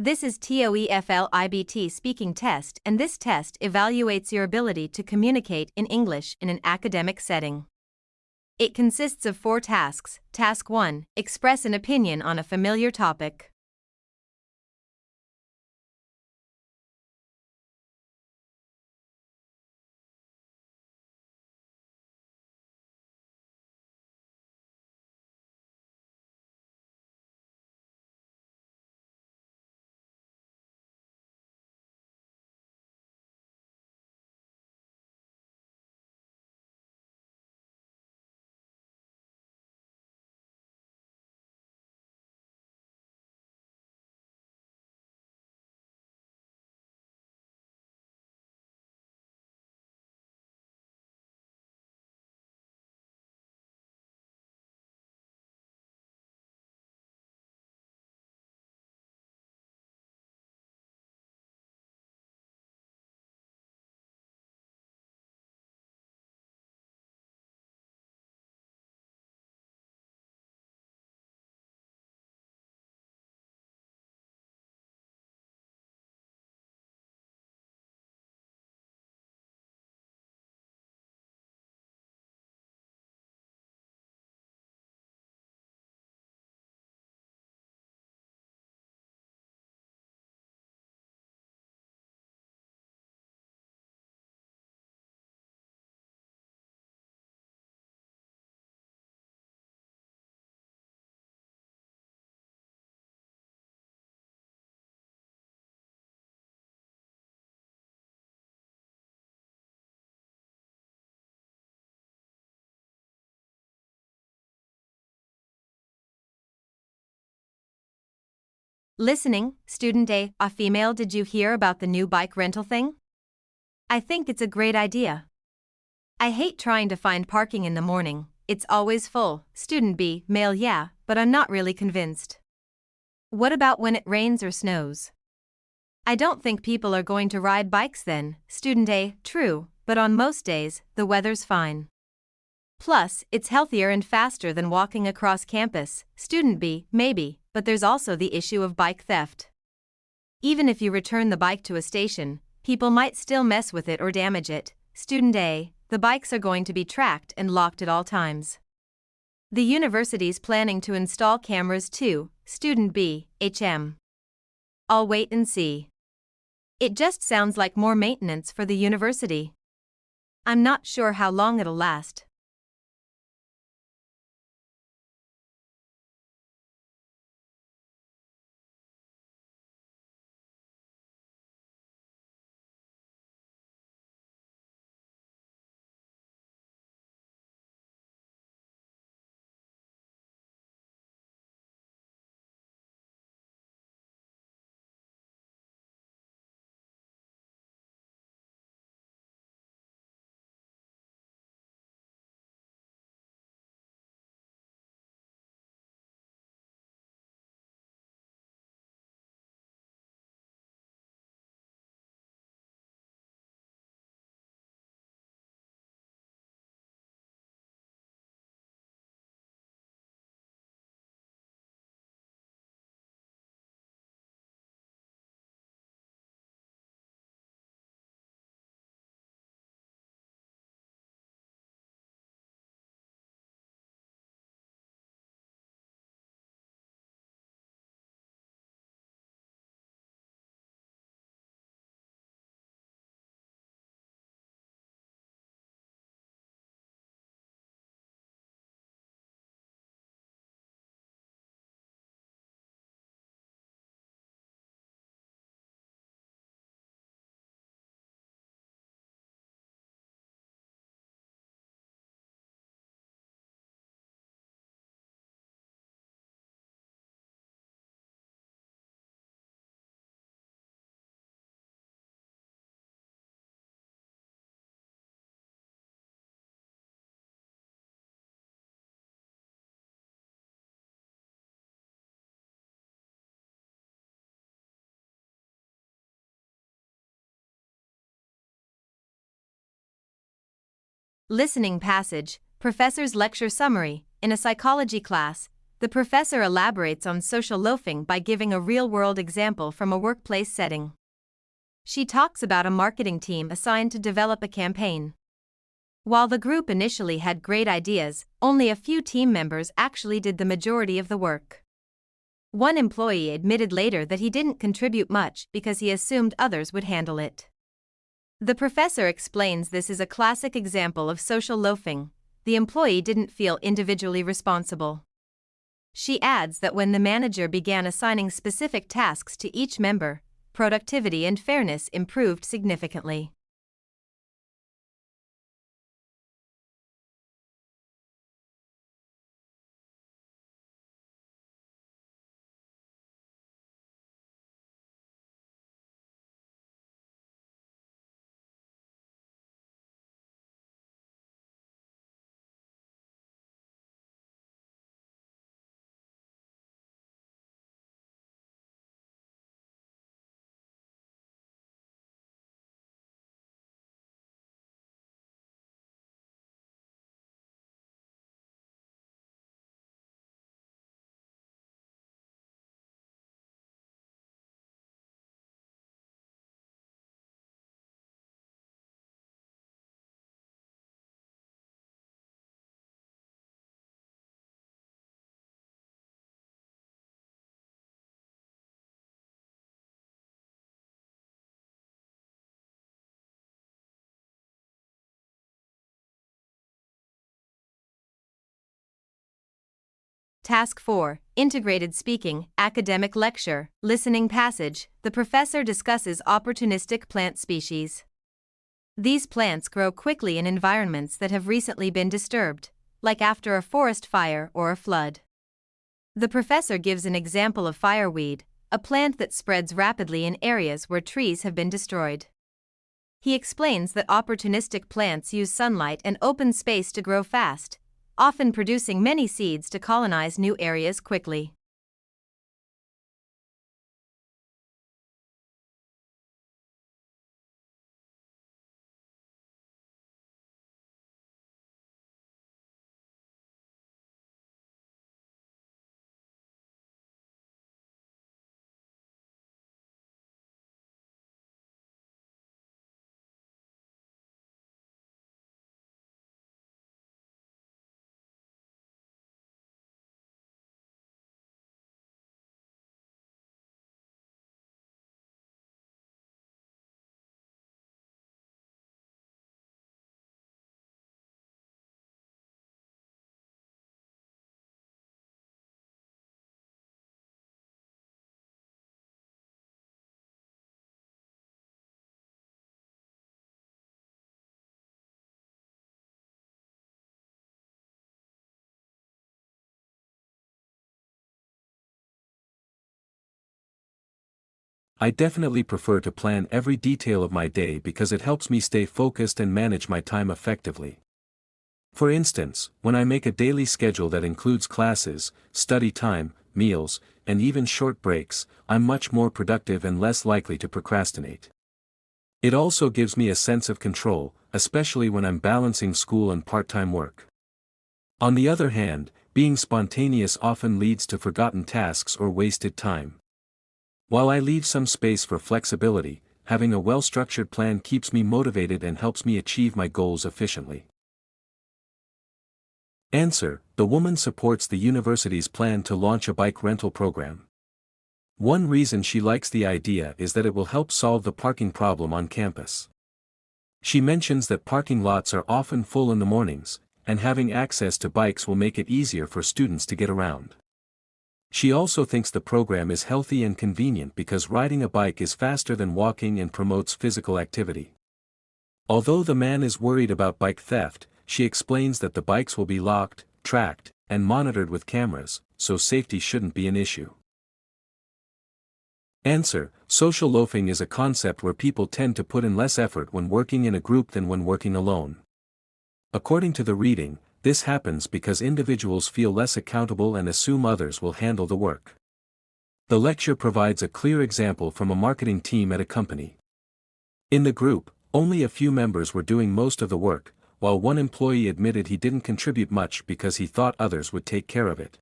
This is TOEFL IBT speaking test, and this test evaluates your ability to communicate in English in an academic setting. It consists of 4 tasks. Task 1, express an opinion on a familiar topic. Listening, Student A, a female, did you hear about the new bike rental thing? I think it's a great idea. I hate trying to find parking in the morning, it's always full. Student B, male, yeah, but I'm not really convinced. What about when it rains or snows? I don't think people are going to ride bikes then. Student A, true, but on most days, the weather's fine. Plus, it's healthier and faster than walking across campus. Student B, maybe, but there's also the issue of bike theft. Even if you return the bike to a station, people might still mess with it or damage it. Student A, the bikes are going to be tracked and locked at all times. The university's planning to install cameras too. Student B, I'll wait and see. It just sounds like more maintenance for the university. I'm not sure how long it'll last. Listening passage, Professor's lecture summary. In a psychology class, The professor elaborates on social loafing by giving a real-world example from a workplace setting. She talks about a marketing team assigned to develop a campaign. While the group initially had great ideas, only a few team members actually did the majority of the work. One employee admitted later that he didn't contribute much because he assumed others would handle it. The professor explains this is a classic example of social loafing. The employee didn't feel individually responsible. She adds that when the manager began assigning specific tasks to each member, productivity and fairness improved significantly. Task 4, Integrated Speaking, Academic Lecture, Listening Passage. The professor discusses opportunistic plant species. These plants grow quickly in environments that have recently been disturbed, like after a forest fire or a flood. The professor gives an example of fireweed, a plant that spreads rapidly in areas where trees have been destroyed. He explains that opportunistic plants use sunlight and open space to grow fast, often producing many seeds to colonize new areas quickly. I definitely prefer to plan every detail of my day because it helps me stay focused and manage my time effectively. For instance, when I make a daily schedule that includes classes, study time, meals, and even short breaks, I'm much more productive and less likely to procrastinate. It also gives me a sense of control, especially when I'm balancing school and part-time work. On the other hand, being spontaneous often leads to forgotten tasks or wasted time. While I leave some space for flexibility, having a well-structured plan keeps me motivated and helps me achieve my goals efficiently. Answer: the woman supports the university's plan to launch a bike rental program. One reason she likes the idea is that it will help solve the parking problem on campus. She mentions that parking lots are often full in the mornings, and having access to bikes will make it easier for students to get around. She also thinks the program is healthy and convenient because riding a bike is faster than walking and promotes physical activity. Although the man is worried about bike theft, she explains that the bikes will be locked, tracked, and monitored with cameras, so safety shouldn't be an issue. Answer: social loafing is a concept where people tend to put in less effort when working in a group than when working alone. According to the reading, this happens because individuals feel less accountable and assume others will handle the work. The lecture provides a clear example from a marketing team at a company. In the group, only a few members were doing most of the work, while one employee admitted he didn't contribute much because he thought others would take care of it.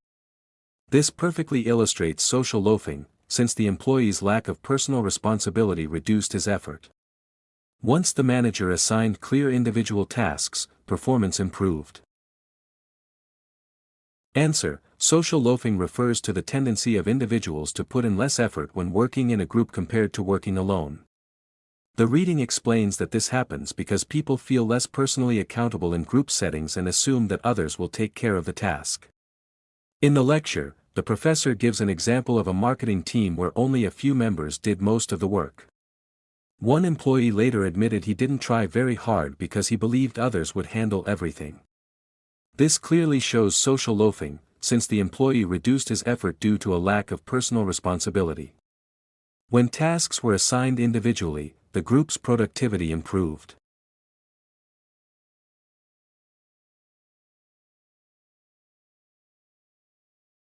This perfectly illustrates social loafing, since the employee's lack of personal responsibility reduced his effort. Once the manager assigned clear individual tasks, performance improved. Answer: social loafing refers to the tendency of individuals to put in less effort when working in a group compared to working alone. The reading explains that this happens because people feel less personally accountable in group settings and assume that others will take care of the task. In the lecture, the professor gives an example of a marketing team where only a few members did most of the work. One employee later admitted he didn't try very hard because he believed others would handle everything. This clearly shows social loafing, since the employee reduced his effort due to a lack of personal responsibility. When tasks were assigned individually, the group's productivity improved.